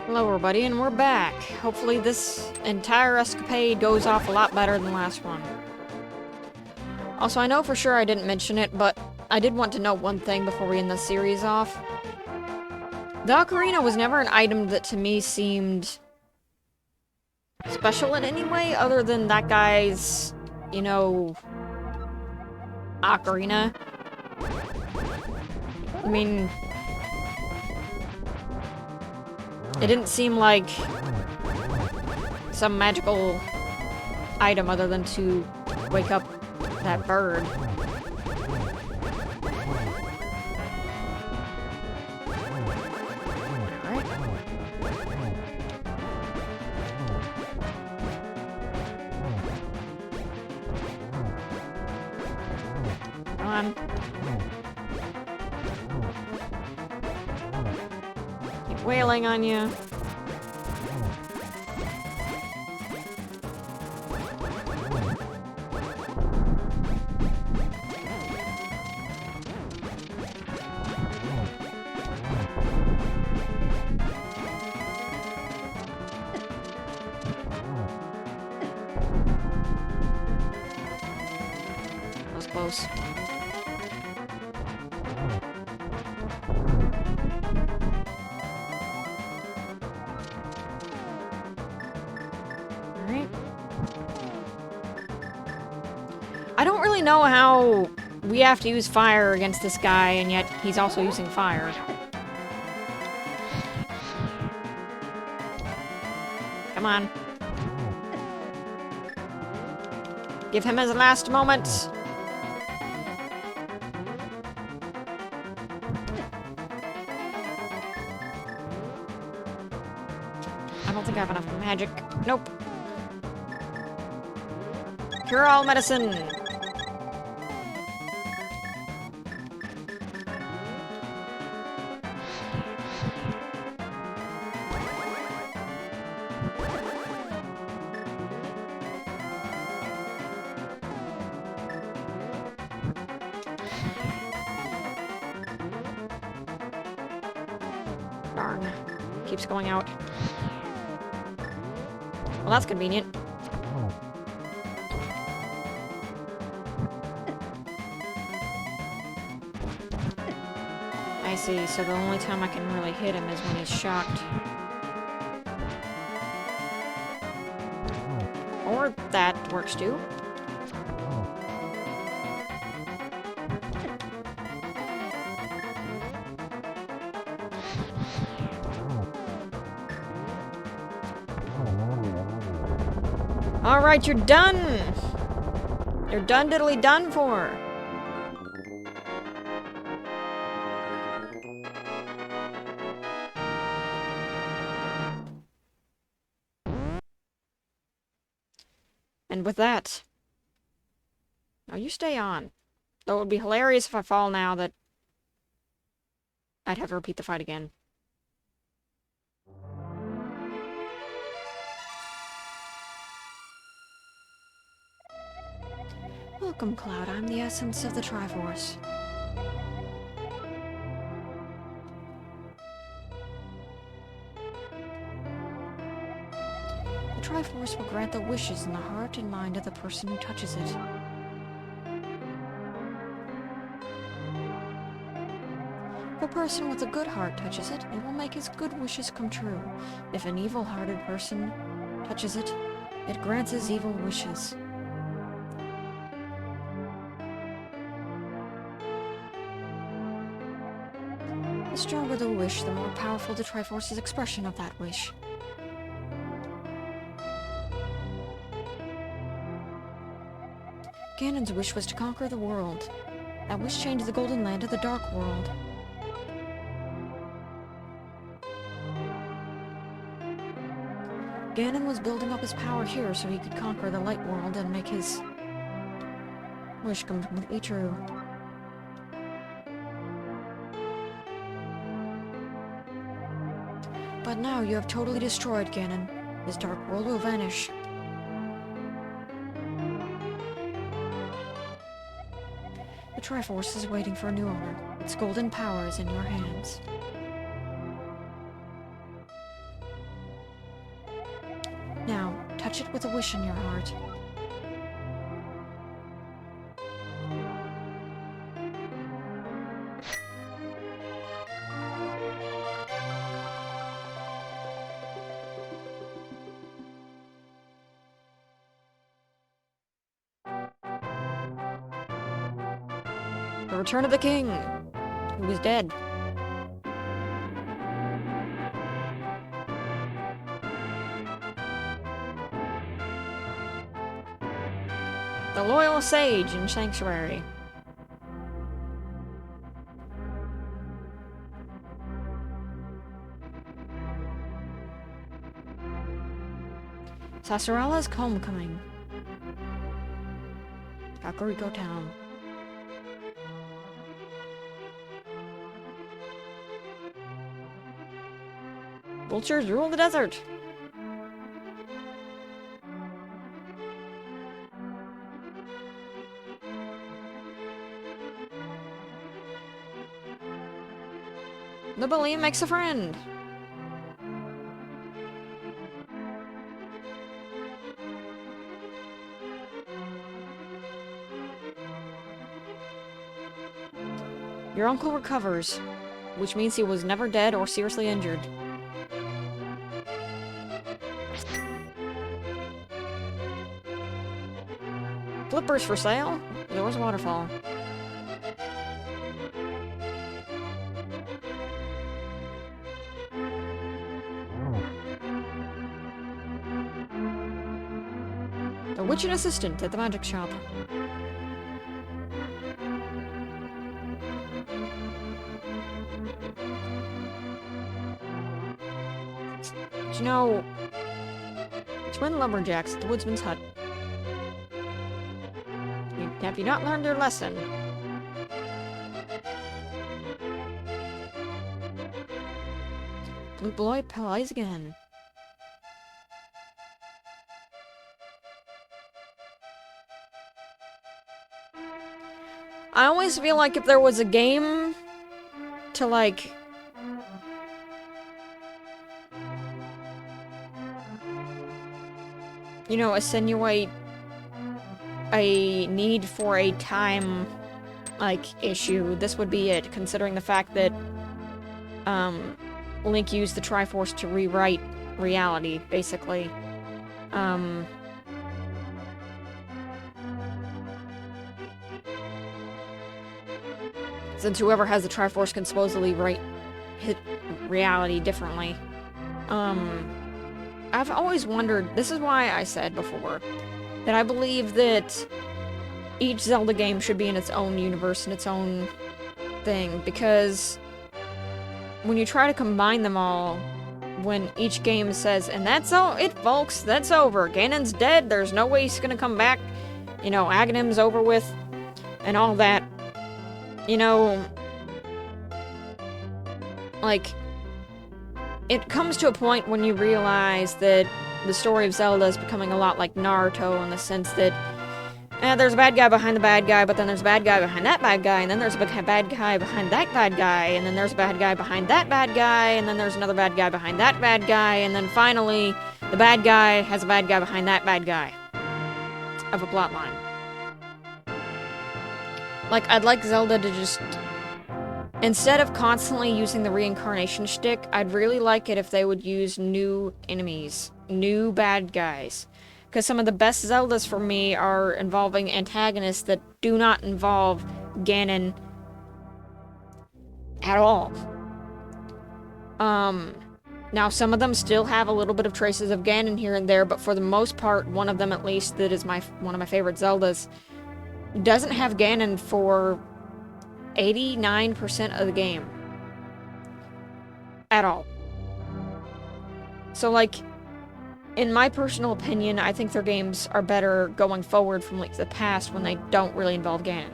Hello everybody, and we're back. Hopefully this entire escapade goes off a lot better than the last one. Also, I know for sure I didn't mention it, but I did want to note one thing before we end the series off. The ocarina was never an item that to me seemed special in any way other than that guy's, you know, ocarina. I mean, it didn't seem like some magical item other than to wake up that bird. Alright. Come on. Keep wailing on you. That was close. Alright. I don't really know how we have to use fire against this guy, and yet he's also using fire. Come on. Give him his last moment. I don't think I have enough magic. Nope. Cure all medicine. Darn. Keeps going out. Well, that's convenient. I see, so the only time I can really hit him is when he's shocked. Or that works too. Alright, you're done! You're done diddly done for! And with that... Now you stay on. Though it would be hilarious if I fall now that... I'd have to repeat the fight again. Welcome, Cloud. I'm the essence of the Triforce. The Triforce will grant the wishes in the heart and mind of the person who touches it. If a person with a good heart touches it, it will make his good wishes come true. If an evil-hearted person touches it, it grants his evil wishes. The stronger the wish, the more powerful the Triforce's expression of that wish. Ganon's wish was to conquer the world. That wish changed the Golden Land to the Dark World. Ganon was building up his power here so he could conquer the Light World and make his wish come completely true. But now you have totally destroyed Ganon. His dark world will vanish. The Triforce is waiting for a new owner. Its golden power is in your hands. touch it with a wish in your heart. The Return of the King, who was dead. The Loyal Sage in Sanctuary. Sasarala's Homecoming. Kakariko Town. Vultures rule the desert. The bully makes a friend. Your uncle recovers, which means he was never dead or seriously injured. Flippers for sale? There was a waterfall. The witch and assistant at the magic shop. But you know, twin lumberjacks at the woodsman's hut. Have you not learned your lesson? Blue boy plays again. I always feel like if there was a game to, like, you know, insinuate a need for a time, like, issue, this would be it, considering the fact that, Link used the Triforce to rewrite reality, basically. Since whoever has the Triforce can supposedly hit reality differently. I've always wondered, this is why I said before, that I believe that each Zelda game should be in its own universe and its own thing, because when you try to combine them all, when each game says, and that's all it, folks, that's over, Ganon's dead, there's no way he's gonna come back, you know, Aghanim's over with, and all that, you know, like, it comes to a point when you realize that the story of Zelda is becoming a lot like Naruto in the sense that there's a bad guy behind the bad guy, but then there's a bad guy behind that bad guy, and then there's a bad guy behind that bad guy, and then there's a bad guy behind that bad guy, and then there's another bad guy behind that bad guy, and then finally, the bad guy has a bad guy behind that bad guy of a plotline. Like, I'd like Zelda to just, instead of constantly using the reincarnation shtick, I'd really like it if they would use new enemies, new bad guys. Because some of the best Zeldas for me are involving antagonists that do not involve Ganon at all. Now some of them still have a little bit of traces of Ganon here and there, but for the most part, one of them at least that is one of my favorite Zeldas doesn't have Ganon for 89% of the game. At all. So, like, in my personal opinion, I think their games are better going forward from, like, the past when they don't really involve Ganon.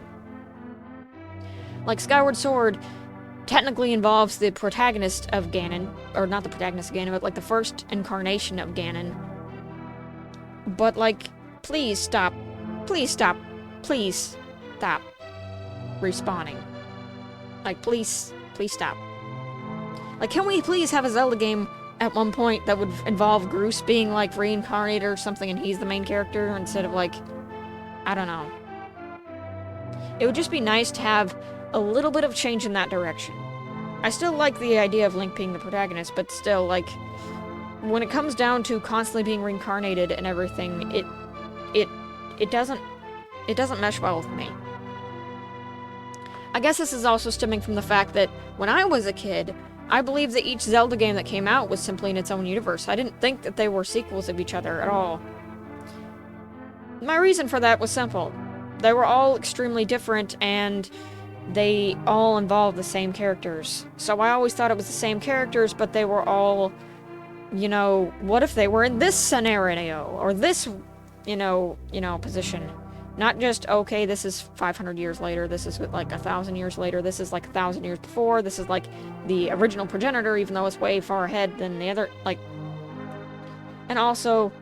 Like, Skyward Sword technically involves the protagonist of Ganon, or not the protagonist of Ganon, but, like, the first incarnation of Ganon. But, like, please stop. Please stop. Please stop respawning. Like, please stop. Like, can we please have a Zelda game at one point that would involve Groose being, like, reincarnated or something and he's the main character instead of, like, I don't know. It would just be nice to have a little bit of change in that direction. I still like the idea of Link being the protagonist, but still, like, when it comes down to constantly being reincarnated and everything, it doesn't mesh well with me. I guess this is also stemming from the fact that when I was a kid, I believed that each Zelda game that came out was simply in its own universe. I didn't think that they were sequels of each other at all. My reason for that was simple. They were all extremely different, and they all involved the same characters. So I always thought it was the same characters, but they were all, you know, what if they were in this scenario, or this, position? Not just, okay, this is 500 years later, this is like 1,000 years later, this is like 1,000 years before, this is like the original progenitor, even though it's way far ahead than the other, like... And also,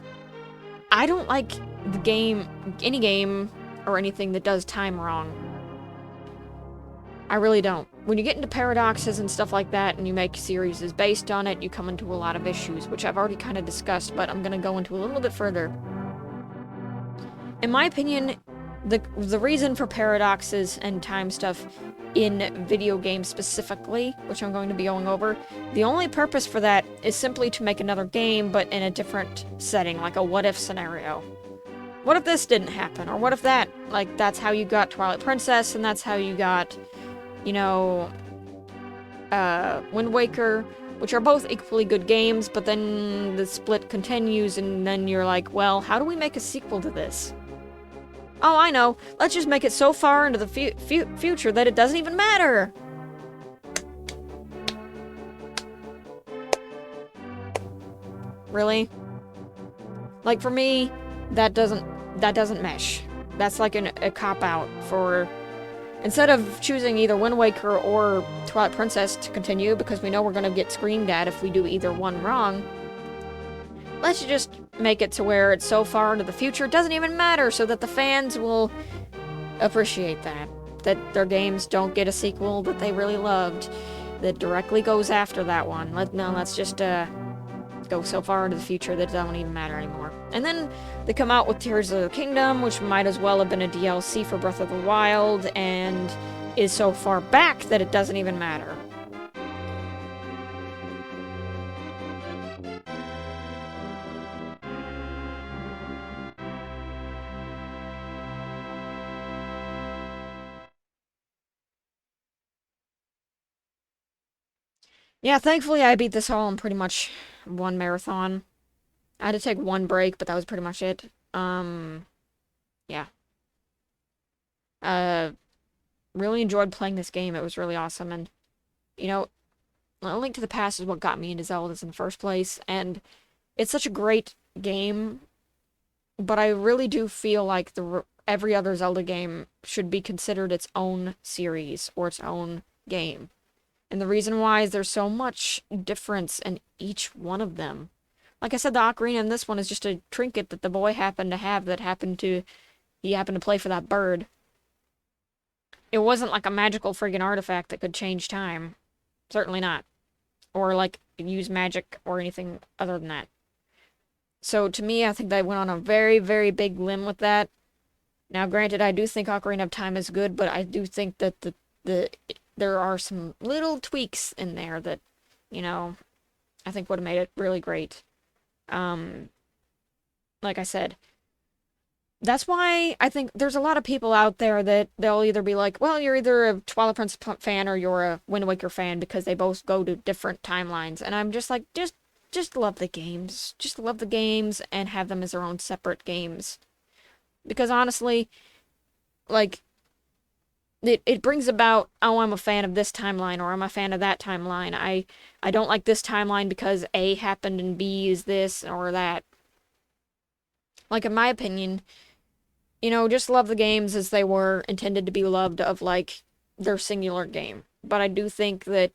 I don't like the game, any game, or anything that does time wrong. I really don't. When you get into paradoxes and stuff like that, and you make series based on it, you come into a lot of issues, which I've already kind of discussed, but I'm gonna go into a little bit further. In my opinion, the reason for paradoxes and time stuff in video games specifically, which I'm going to be going over, the only purpose for that is simply to make another game, but in a different setting, like a what-if scenario. What if this didn't happen? Or what if that? Like, that's how you got Twilight Princess, and that's how you got, Wind Waker, which are both equally good games, but then the split continues, and then you're like, well, how do we make a sequel to this? Oh, I know. Let's just make it so far into the future that it doesn't even matter. Really? Like, for me, that doesn't mesh. That's like a cop-out for... Instead of choosing either Wind Waker or Twilight Princess to continue, because we know we're gonna get screamed at if we do either one wrong, let's just make it to where it's so far into the future it doesn't even matter, so that the fans will appreciate that. That their games don't get a sequel that they really loved, that directly goes after that one. Let's just go so far into the future that it doesn't even matter anymore. And then they come out with Tears of the Kingdom, which might as well have been a DLC for Breath of the Wild, and is so far back that it doesn't even matter. Yeah, thankfully I beat this all in pretty much one marathon. I had to take one break, but that was pretty much it. Yeah. Really enjoyed playing this game. It was really awesome, and, A Link to the Past is what got me into Zeldas in the first place, and it's such a great game, but I really do feel like every other Zelda game should be considered its own series, or its own game. And the reason why is there's so much difference in each one of them. Like I said, the ocarina in this one is just a trinket that the boy happened to have he happened to play for that bird. It wasn't like a magical friggin' artifact that could change time. Certainly not. Or, like, use magic or anything other than that. So, to me, I think they went on a very, very big limb with that. Now, granted, I do think Ocarina of Time is good, but I do think that there are some little tweaks in there that, I think would have made it really great. Like I said, that's why I think there's a lot of people out there that they'll either be like, well, you're either a Twilight Princess fan or you're a Wind Waker fan because they both go to different timelines. And I'm just like, just love the games. Just love the games and have them as their own separate games. Because honestly, like, it brings about, oh, I'm a fan of this timeline, or I'm a fan of that timeline. I don't like this timeline because A happened and B is this or that. Like, in my opinion, just love the games as they were intended to be loved of, like, their singular game. But I do think that,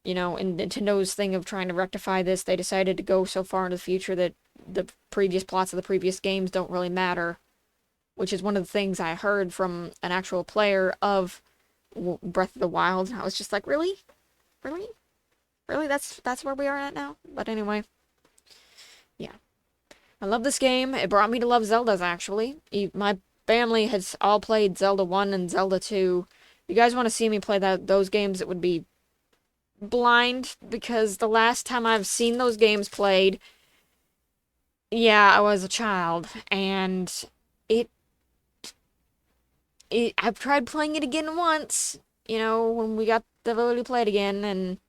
in Nintendo's thing of trying to rectify this, they decided to go so far into the future that the previous plots of the previous games don't really matter. Which is one of the things I heard from an actual player of Breath of the Wild, and I was just like, really? Really? Really, that's where we are at now? But anyway, yeah. I love this game. It brought me to love Zeldas, actually. My family has all played Zelda 1 and Zelda 2. If you guys want to see me play those games, it would be blind, because the last time I've seen those games played, yeah, I was a child, and it, I've tried playing it again once, when we got the ability to play it again, and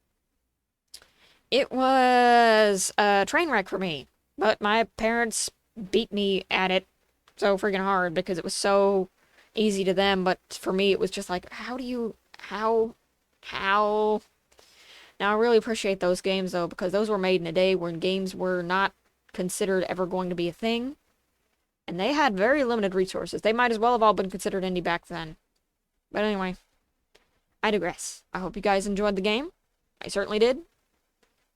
it was a train wreck for me. But my parents beat me at it so freaking hard because it was so easy to them, but for me it was just like, how? Now, I really appreciate those games, though, because those were made in a day when games were not considered ever going to be a thing, and they had very limited resources. They might as well have all been considered indie back then. But anyway, I digress. I hope you guys enjoyed the game. I certainly did.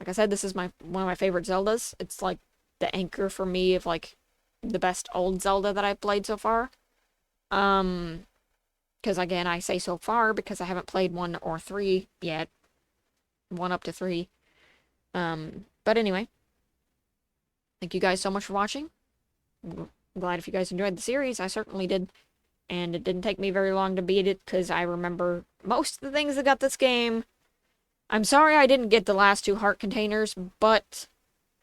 Like I said, this is one of my favorite Zeldas. It's like the anchor for me of like the best old Zelda that I've played so far. Because again, I say so far because I haven't played 1 or 3 yet. 1 up to 3. But anyway, thank you guys so much for watching. I'm glad if you guys enjoyed the series. I certainly did. And it didn't take me very long to beat it, because I remember most of the things that got this game. I'm sorry I didn't get the last 2 heart containers, but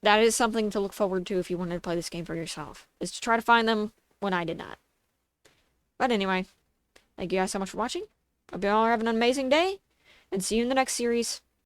that is something to look forward to if you wanted to play this game for yourself, is to try to find them when I did not. But anyway, thank you guys so much for watching. Hope you all are having an amazing day, and see you in the next series.